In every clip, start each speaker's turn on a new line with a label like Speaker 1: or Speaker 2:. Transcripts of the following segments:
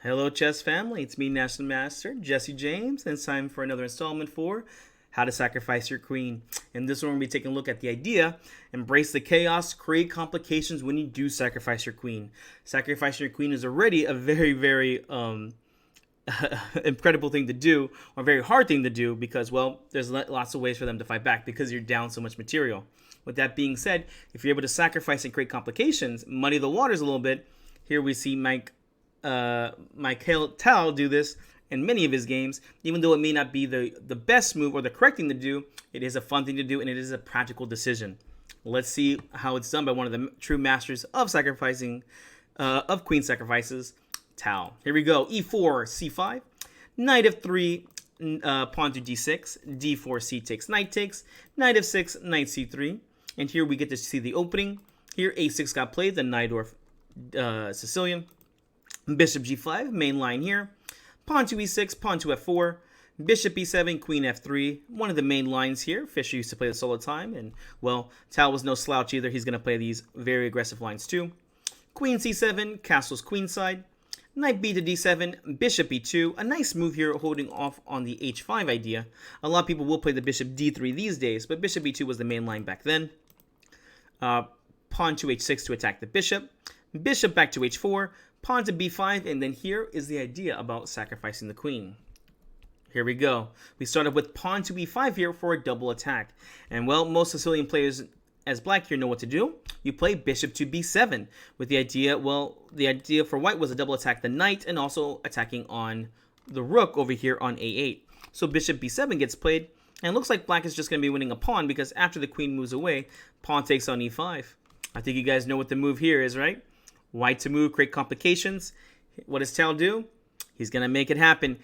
Speaker 1: Hello, chess family. It's me, National Master Jesse James, and it's time for another installment for How to Sacrifice Your Queen. In this one, we'll be taking a look at the idea: embrace the chaos, create complications when you do sacrifice your queen. Sacrificing your queen is already a very incredible thing to do, or a very hard thing to do, because, well, there's lots of ways for them to fight back because you're down so much material. With that being said, if you're able to sacrifice and create complications, muddy the waters a little bit. Here we see Michael Tal do this in many of his games. Even though it may not be the best move or the correct thing to do, it is a fun thing to do, and it is a practical decision. Let's see how it's done by one of the true masters of sacrificing, of queen sacrifices, Tal. Here we go. E4, C5, knight of 3, pawn to D6, D4, C takes, knight of 6, knight C3, and here we get to see the opening. Here A6 got played, the Nadjorf Sicilian. Bishop G5, main line here. Pawn to E6, pawn to F4, Bishop E7, Queen F3. One of the main lines here. Fischer used to play this all the time, and, well, Tal was no slouch either. He's going to play these very aggressive lines too. Queen C7, castles queenside. Knight B to D7, Bishop E2. A nice move here, holding off on the H5 idea. A lot of people will play the Bishop D3 these days, but Bishop E2 was the main line back then. Pawn to H6 to attack the bishop. Bishop back to H4. Pawn to B5, and then here is the idea about sacrificing the queen. Here we go. We started with pawn to E5 here for a double attack. And, well, most Sicilian players as black here know what to do. You play bishop to B7 with the idea, well, the idea for white was a double attack the knight and also attacking on the rook over here on A8. So bishop B7 gets played, and it looks like black is just going to be winning a pawn because after the queen moves away, pawn takes on E5. I think you guys know what the move here is, right? White to move, create complications. What does Tal do? He's going to make it happen.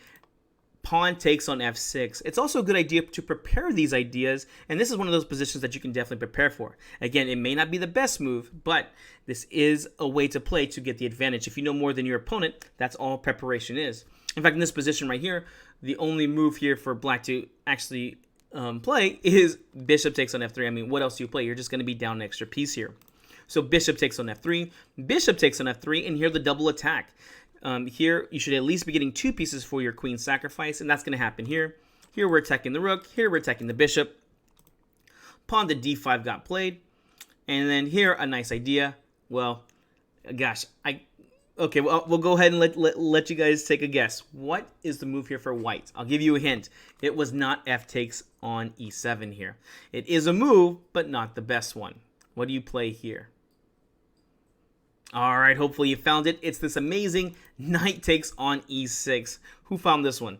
Speaker 1: Pawn takes on F6. It's also a good idea to prepare these ideas, and this is one of those positions that you can definitely prepare for. Again, it may not be the best move, but this is a way to play to get the advantage. If you know more than your opponent, that's all preparation is. In fact, in this position right here, the only move here for black to actually play is bishop takes on F3. I mean, what else do you play? You're just going to be down an extra piece here. So bishop takes on F3, bishop takes on F3, and here the double attack. Here you should at least be getting two pieces for your queen sacrifice, and that's going to happen here. Here we're attacking the rook, here we're attacking the bishop. Pawn to D5 got played, and then here a nice idea. Well, gosh, okay, well, we'll go ahead and let you guys take a guess. What is the move here for white? I'll give you a hint. It was not F takes on E7 here. It is a move, but not the best one. What do you play here? All right, hopefully you found it. It's this amazing knight takes on E6. Who found this one?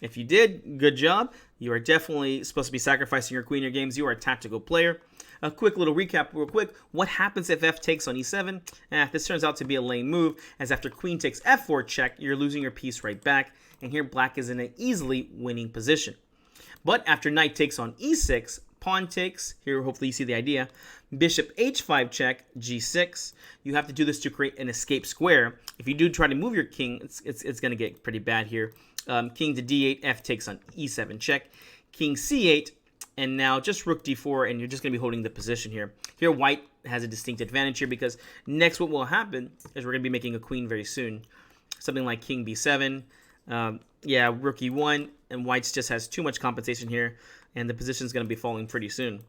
Speaker 1: If you did, good job. You are definitely supposed to be sacrificing your queen in your games. You are a tactical player. A quick little recap real quick. What happens if F takes on E7? This turns out to be a lame move, as after queen takes F4 check, you're losing your piece right back. And here black is in an easily winning position. But after knight takes on E6, pawn takes, here hopefully you see the idea, bishop H5 check, G6. You have to do this to create an escape square. If you do try to move your king, it's going to get pretty bad here. King to D8, F takes on E7 check, king C8, and now just rook D4, and you're just going to be holding the position here. Here white has a distinct advantage here because next what will happen is we're going to be making a queen very soon. Something like king B7, rook E1, and white just has too much compensation here, and the position is going to be falling pretty soon.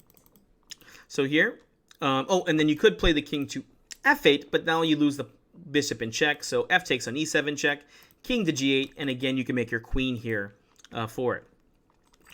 Speaker 1: So here, and then you could play the king to F8, but now you lose the bishop in check. So F takes on E7 check, king to G8, and again, you can make your queen here for it.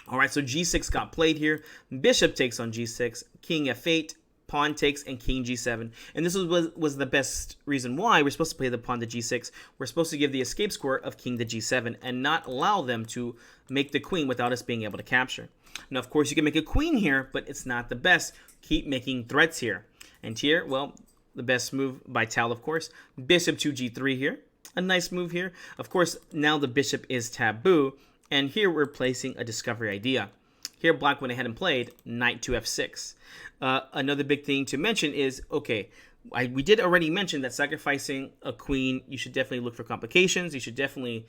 Speaker 1: All right, so G6 got played here. Bishop takes on G6, king F8, pawn takes, and king G7. And this was the best reason why we're supposed to play the pawn to G6. We're supposed to give the escape square of king to G7 and not allow them to make the queen without us being able to capture. Now, of course, you can make a queen here, but it's not the best. Keep making threats here. And here, well, the best move by Tal, of course. Bishop to G3 here. A nice move here. Of course, now the bishop is taboo. And here we're placing a discovery idea. Here, black went ahead and played knight to F6. Another big thing to mention is, okay, we did already mention that sacrificing a queen, you should definitely look for complications. You should definitely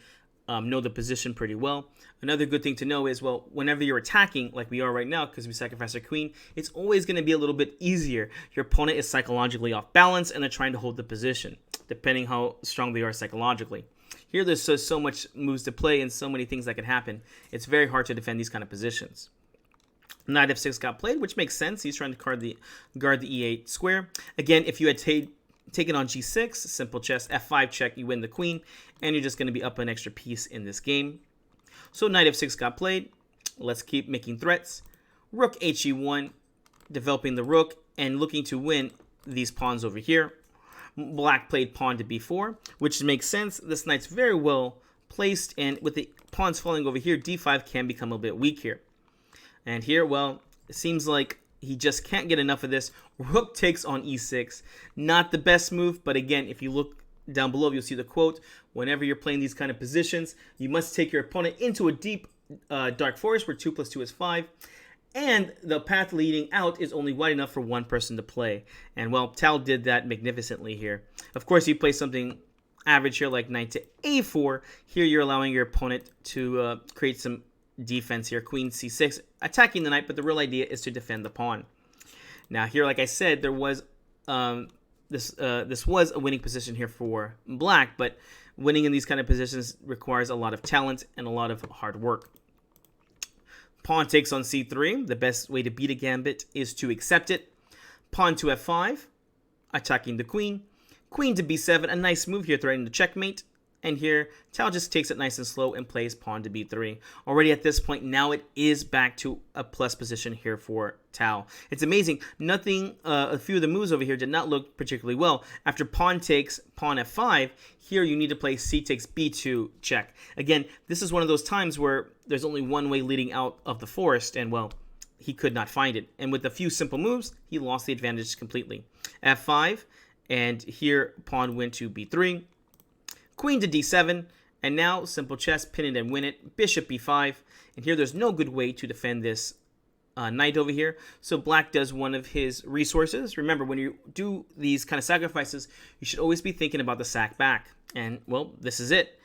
Speaker 1: know the position pretty well. Another good thing to know is, well, whenever you're attacking, like we are right now, because we sacrifice our queen, it's always going to be a little bit easier. Your opponent is psychologically off balance, and they're trying to hold the position, depending how strong they are psychologically. Here, there's so much moves to play and so many things that can happen. It's very hard to defend these kind of positions. Knight f6 got played, which makes sense. He's trying to guard the e8 square. Again, if you had taken on g6, simple chess, f5 check, you win the queen, and you're just going to be up an extra piece in this game. So knight f6 got played. Let's keep making threats. Rook he1, developing the rook and looking to win these pawns over here. Black played pawn to b4, which makes sense. This knight's very well placed, and with the pawns falling over here, d5 can become a bit weak here. And here, well, it seems like he just can't get enough of this. Rook takes on e6. Not the best move, but again, if you look down below, you'll see the quote. Whenever you're playing these kind of positions, you must take your opponent into a deep dark forest where 2 + 2 is 5. And the path leading out is only wide enough for one person to play. And, well, Tal did that magnificently here. Of course, you play something average here like knight to a4. Here you're allowing your opponent to create some defense here. Queen c6, attacking the knight, but the real idea is to defend the pawn. Now here, like I said, there was this was a winning position here for black, but winning in these kind of positions requires a lot of talent and a lot of hard work. Pawn takes on c3. The best way to beat a gambit is to accept it. Pawn to f5, attacking the queen. Queen to b7, a nice move here, threatening to checkmate. And here, Tal just takes it nice and slow and plays pawn to b3. Already at this point, now it is back to a plus position here for Tal. It's amazing. A few of the moves over here did not look particularly well. After pawn takes pawn f5, here you need to play c takes b2 check. Again, this is one of those times where there's only one way leading out of the forest, and, well, he could not find it. And with a few simple moves, he lost the advantage completely. f5, and here pawn went to b3. Queen to d7, and now simple chess, pin it and win it. Bishop b5, and here there's no good way to defend this knight over here. So black does one of his resources. Remember, when you do these kind of sacrifices, you should always be thinking about the sack back. And, well, this is it.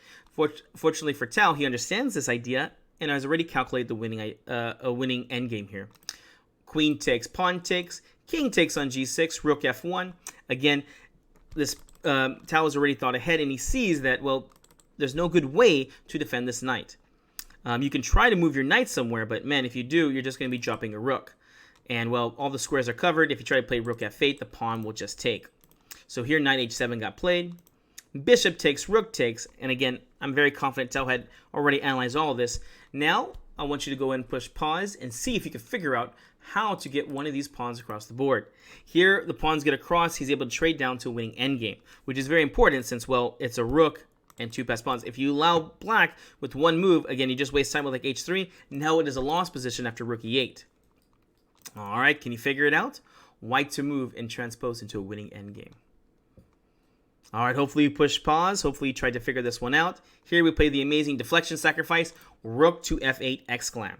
Speaker 1: Fortunately for Tal, he understands this idea and has already calculated the winning endgame here. Queen takes, pawn takes, king takes on g6, rook f1. Again, this Tal has already thought ahead, and he sees that, well, there's no good way to defend this knight. You can try to move your knight somewhere, but, man, if you do, you're just going to be dropping a rook. And, well, all the squares are covered. If you try to play rook f8, the pawn will just take. So here, knight h7 got played. Bishop takes, rook takes. And, again, I'm very confident Tal had already analyzed all of this. Now, I want you to go ahead and push pause and see if you can figure out how to get one of these pawns across the board. Here, the pawns get across. He's able to trade down to a winning endgame, which is very important since, well, it's a rook and 2 passed pawns. If you allow black with one move, again, you just waste time with like h3. Now it is a lost position after rook e8. All right, can you figure it out? White to move and transpose into a winning endgame. All right, hopefully you push pause. Hopefully you tried to figure this one out. Here we play the amazing deflection sacrifice, rook to f8 exclam.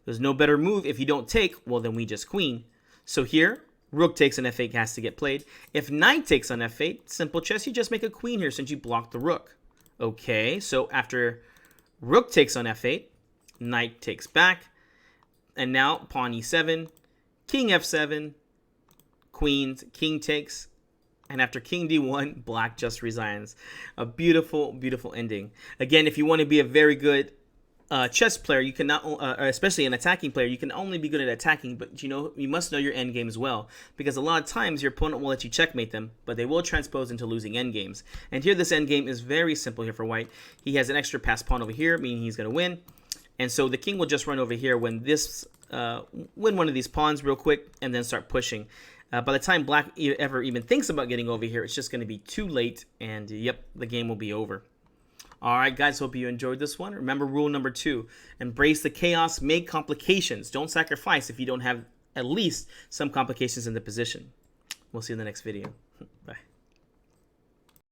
Speaker 1: There's no better move. If you don't take, well, then we just queen. So here, rook takes on f8 has to get played. If knight takes on f8, simple chess, you just make a queen here since you blocked the rook. Okay, so after rook takes on f8, knight takes back. And now pawn e7, king f7, queens, king takes. And after king d1, black just resigns. A beautiful, beautiful ending. Again, if you want to be a very good chess player, you cannot, especially an attacking player, you can only be good at attacking, but you must know your endgame as well, because a lot of times your opponent will let you checkmate them, but they will transpose into losing endgames. And here this endgame is very simple here for white. He has an extra passed pawn over here, meaning he's going to win, and so the king will just run over here when win one of these pawns real quick, and then start pushing. By the time black ever even thinks about getting over here, it's just going to be too late, and yep, the game will be over. All right, guys, hope you enjoyed this one. Remember rule number 2, embrace the chaos, make complications. Don't sacrifice if you don't have at least some complications in the position. We'll see you in the next video. Bye.